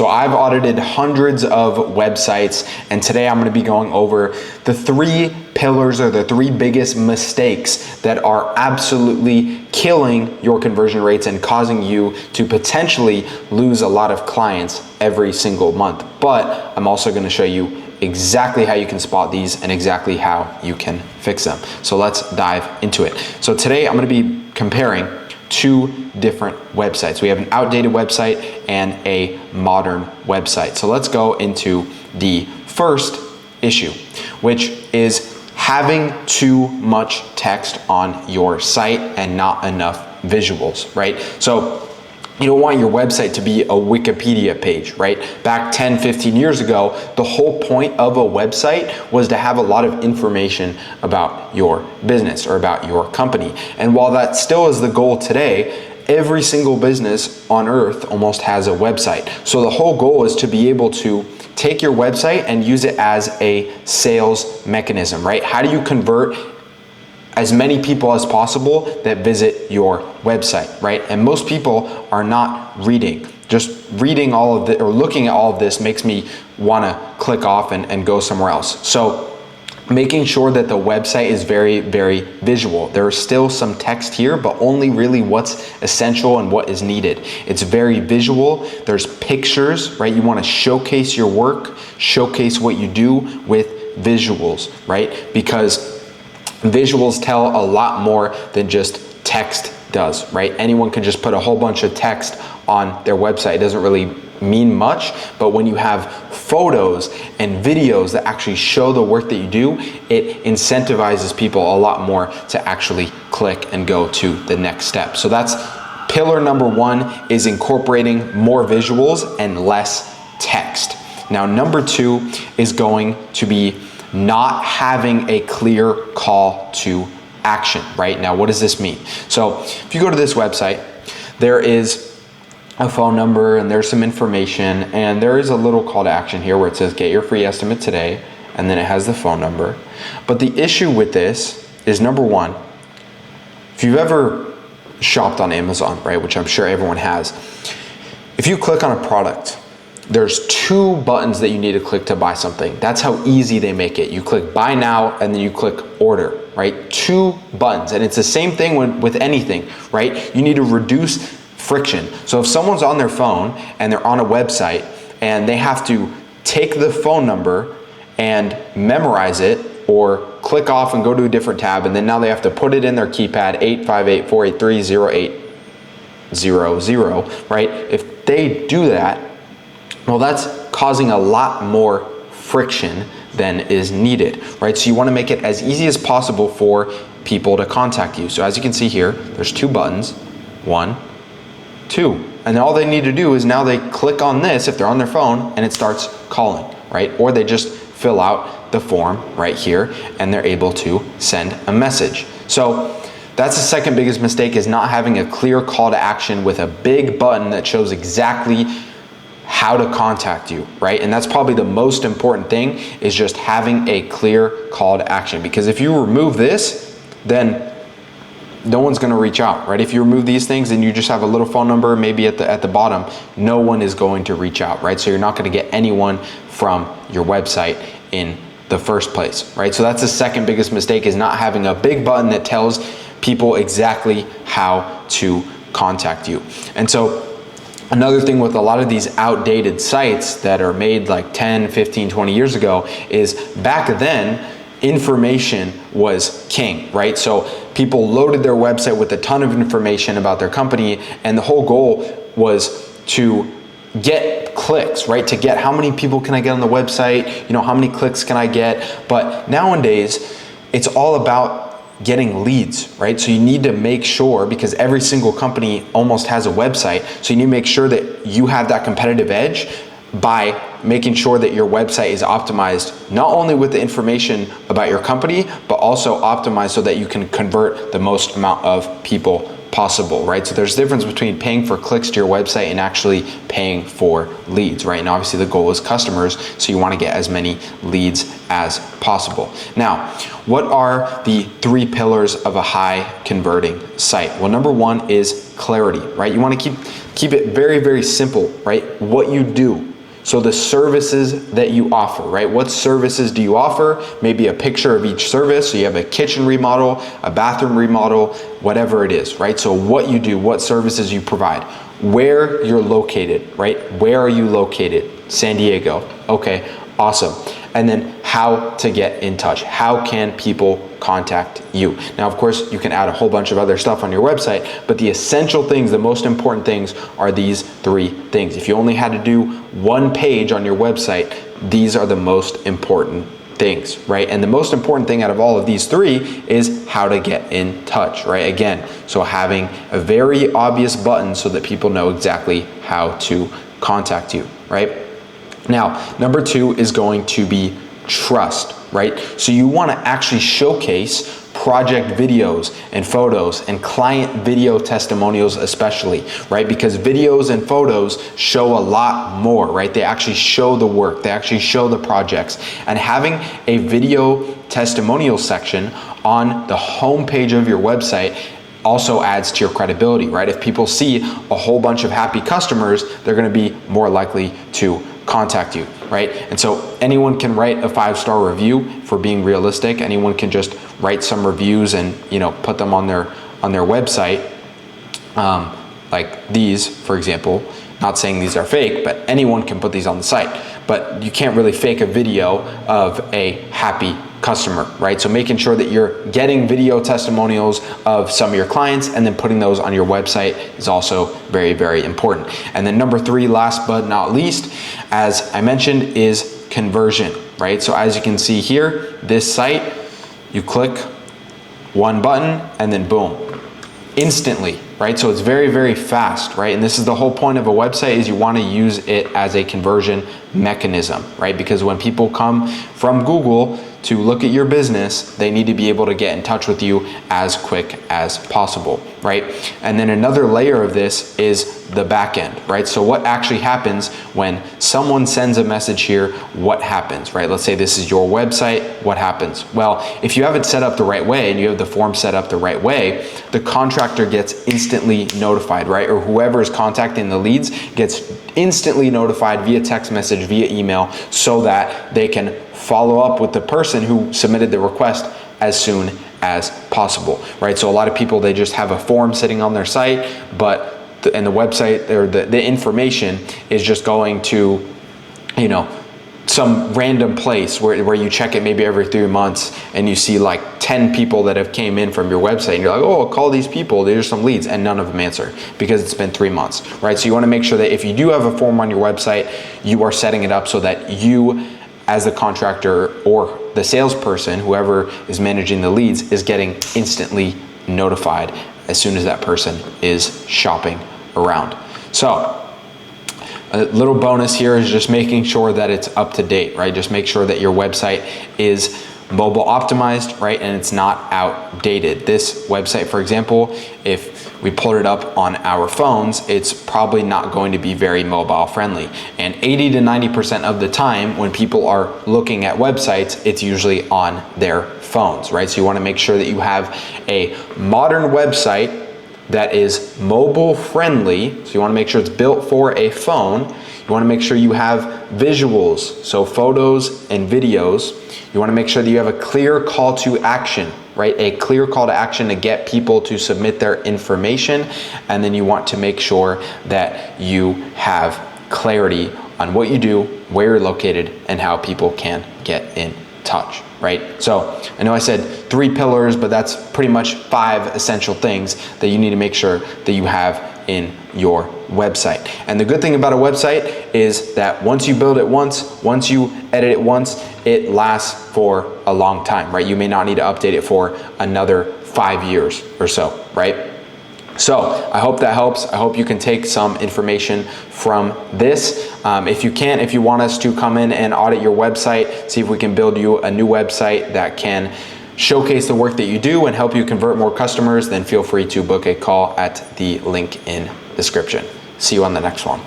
So I've audited hundreds of websites, and today I'm going to be going over the 3 pillars or the 3 biggest mistakes that are absolutely killing your conversion rates and causing you to potentially lose a lot of clients every single month. But I'm also going to show you exactly how you can spot these and exactly how you can fix them. So let's dive into it. So today I'm going to be comparing 2 different websites. We have an outdated website and a modern website. So let's go into the first issue, which is having too much text on your site and not enough visuals, right? So you don't want your website to be a Wikipedia page, right? Back 10, 15 years ago, the whole point of a website was to have a lot of information about your business or about your company. And while that still is the goal today, every single business on earth almost has a website. So the whole goal is to be able to take your website and use it as a sales mechanism, right? How do you convert as many people as possible that visit your website, right? And most people are not reading. Just reading all of it or looking at all of this makes me wanna click off and go somewhere else. So making sure that the website is very, very visual. There is still some text here, but only really what's essential and what is needed. It's very visual. There's pictures, right? You wanna showcase your work, showcase what you do with visuals, right? Because visuals tell a lot more than just text does, right? Anyone can just put a whole bunch of text on their website. It doesn't really mean much, but when you have photos and videos that actually show the work that you do, it incentivizes people a lot more to actually click and go to the next step. So that's pillar number 1, is incorporating more visuals and less text. Now, number 2 is going to be not having a clear call to action, right? Now, what does this mean? So if you go to this website, there is a phone number and there's some information, and there is a little call to action here where it says get your free estimate today, and then it has the phone number. But the issue with this is, number 1, if you've ever shopped on Amazon, right, which I'm sure everyone has, if you click on a product, there's 2 buttons that you need to click to buy something. That's how easy they make it. You click buy now and then you click order, right? 2 buttons. And it's the same thing with anything, right? You need to reduce friction. So if someone's on their phone and they're on a website and they have to take the phone number and memorize it or click off and go to a different tab, and then now they have to put it in their keypad, 858-483-0800, right? If they do that, well, that's causing a lot more friction than is needed, right? So you want to make it as easy as possible for people to contact you. So as you can see here, there's 2 buttons, 1, 2. And all they need to do is now they click on this if they're on their phone and it starts calling, right? Or they just fill out the form right here and they're able to send a message. So that's the second biggest mistake, is not having a clear call to action with a big button that shows exactly how to contact you, right? And that's probably the most important thing, is just having a clear call to action. Because if you remove this, then no one's gonna reach out, right? If you remove these things and you just have a little phone number maybe at the bottom, no one is going to reach out, right? So you're not gonna get anyone from your website in the first place, right? So that's the second biggest mistake, is not having a big button that tells people exactly how to contact you. And so another thing with a lot of these outdated sites that are made like 10, 15, 20 years ago is, back then, information was king, right? So people loaded their website with a ton of information about their company, and the whole goal was to get clicks, right? To get how many people can I get on the website, you know, how many clicks can I get? But nowadays, it's all about getting leads, right? So you need to make sure, because every single company almost has a website, so you need to make sure that you have that competitive edge by making sure that your website is optimized not only with the information about your company, but also optimized so that you can convert the most amount of people possible, right? So there's a difference between paying for clicks to your website and actually paying for leads, right? And obviously the goal is customers, so you want to get as many leads as possible. Now, what are the 3 pillars of a high converting site? Well, number 1 is clarity, right? You want to keep it very, very simple, right? What you do, So the services that you offer, right? What services do you offer? Maybe a picture of each service. So you have a kitchen remodel, a bathroom remodel, whatever it is, right? So what you do, what services you provide, where you're located, right? Where are you located? San Diego. Okay, awesome. And then how to get in touch. How can people contact you? Now, of course, you can add a whole bunch of other stuff on your website, but the essential things, the most important things are these 3 things. If you only had to do 1 page on your website, these are the most important things, right? And the most important thing out of all of these 3 is how to get in touch, right? Again, so having a very obvious button so that people know exactly how to contact you, right? Now, number 2 is going to be trust, right? So you want to actually showcase project videos and photos and client video testimonials especially, right? Because videos and photos show a lot more, right? They actually show the work, they actually show the projects. And having a video testimonial section on the home page of your website also adds to your credibility, right? If people see a whole bunch of happy customers, they're going to be more likely to contact you, right? And so anyone can write a 5-star review. For being realistic, anyone can just write some reviews and, you know, put them on their website, like these, for example. Not saying these are fake, but anyone can put these on the site. But you can't really fake a video of a happy customer, right? So making sure that you're getting video testimonials of some of your clients and then putting those on your website is also very, very important. And then number 3, last but not least, as I mentioned, is conversion, right? So as you can see here, this site, you click 1 button and then boom, instantly, right? So it's very, very fast, right? And this is the whole point of a website, is you want to use it as a conversion mechanism, right? Because when people come from Google to look at your business, they need to be able to get in touch with you as quick as possible, right? And then another layer of this is the back end, right? So what actually happens when someone sends a message here, what happens, right? Let's say this is your website, what happens? Well, if you have it set up the right way and you have the form set up the right way, the contractor gets instantly notified, right? Or whoever is contacting the leads gets instantly notified via text message, via email, so that they can follow up with the person who submitted the request as soon as possible, right? So a lot of people, they just have a form sitting on their site, but the website or the information is just going to, you know, some random place where you check it maybe every 3 months and you see like 10 people that have came in from your website and you're like, oh, I'll call these people, there's some leads, and none of them answer because it's been 3 months, right? So you want to make sure that if you do have a form on your website, you are setting it up so that you, as the contractor or the salesperson, whoever is managing the leads, is getting instantly notified as soon as that person is shopping around. So a little bonus here is just making sure that it's up to date, right? Just make sure that your website is mobile optimized, right? And it's not outdated. This website, for example, if we pulled it up on our phones, it's probably not going to be very mobile friendly. And 80 to 90% of the time when people are looking at websites, it's usually on their phones, right? So you want to make sure that you have a modern website that is mobile friendly. So you want to make sure it's built for a phone. You want to make sure you have visuals, so photos and videos. You want to make sure that you have a clear call to action, right? A clear call to action to get people to submit their information. And then you want to make sure that you have clarity on what you do, where you're located, and how people can get in touch, right? So I know I said 3 pillars, but that's pretty much 5 essential things that you need to make sure that you have in your website. And the good thing about a website is that once you build it once you edit it once, it lasts for a long time, right? You may not need to update it for another 5 years or so, right? So I hope that helps. I hope you can take some information from this. If you want us to come in and audit your website, see if we can build you a new website that can showcase the work that you do and help you convert more customers, then feel free to book a call at the link in description. See you on the next one.